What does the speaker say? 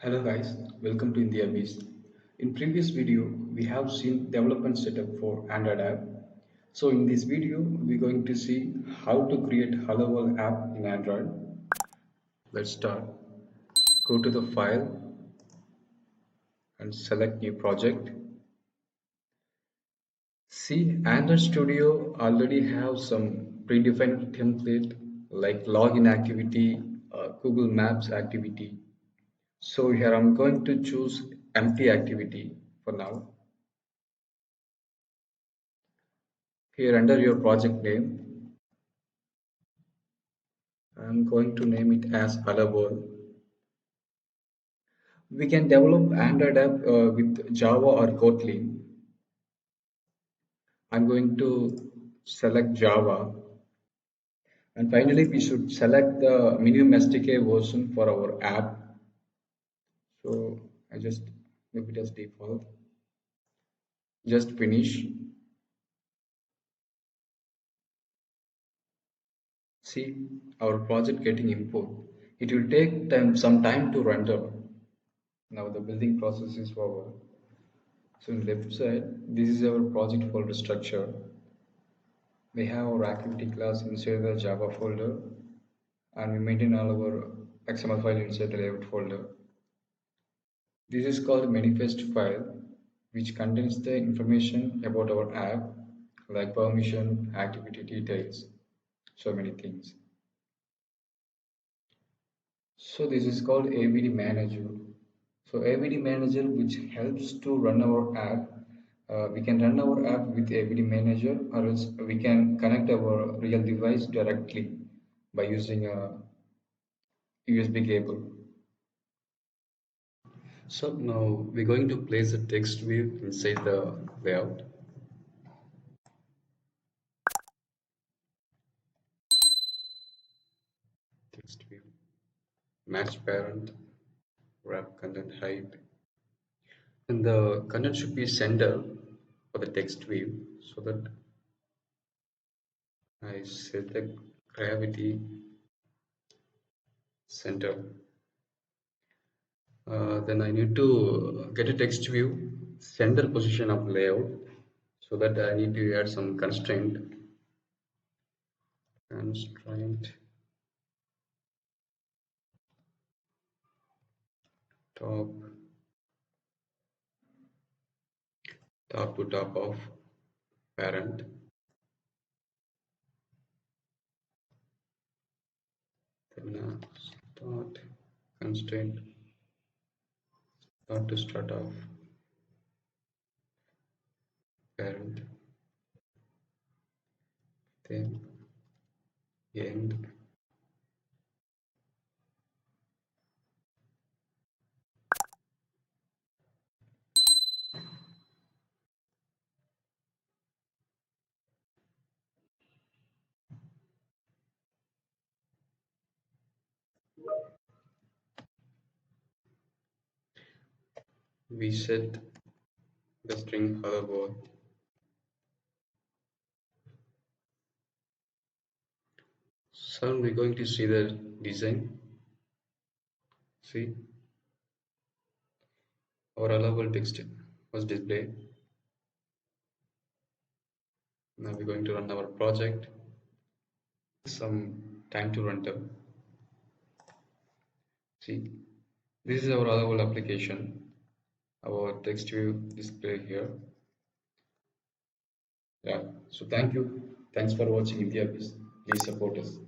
Hello guys, welcome to IndiaBees. In previous video, we have seen development setup for Android app. So in this video, we're going to see how to create Hello World app in Android. Let's start. Go to the file and select new project. See, Android Studio already have some predefined template like login activity, Google Maps activity. So here I'm going to choose empty activity for now. Here under your project name, I'm going to name it as Hello. We can develop Android app with Java or Kotlin. I'm going to select Java. And finally, we should select the minimum SDK version for our app. So I just leave it as default. Just finish. See our project getting import. It will take some time to render. Now the building process is over. So in left side, this is our project folder structure. We have our activity class inside the Java folder, and we maintain all our XML file inside the layout folder. This is called manifest file, which contains the information about our app, like permission, activity details, so many things. So this is called AVD manager. So AVD manager, which helps to run our app. We can run our app with AVD manager, or else we can connect our real device directly by using a USB cable. So now we're going to place a text view inside the layout. Text view, match parent, wrap content height, and the content should be center for the text view, so that I set the gravity center. Then I need to get a text view center position of layout, so that I need to add some constraint top top to top of parent, then start constraint start to start of parent, then end. We set the string hello world. So we're going to see the design. See, our hello world text was displayed. Now we're going to run our project. Some time to render. See, this is our hello world application. Our text view display here. Yeah. So thank you. Thanks for watching IndiaBees. Please support us.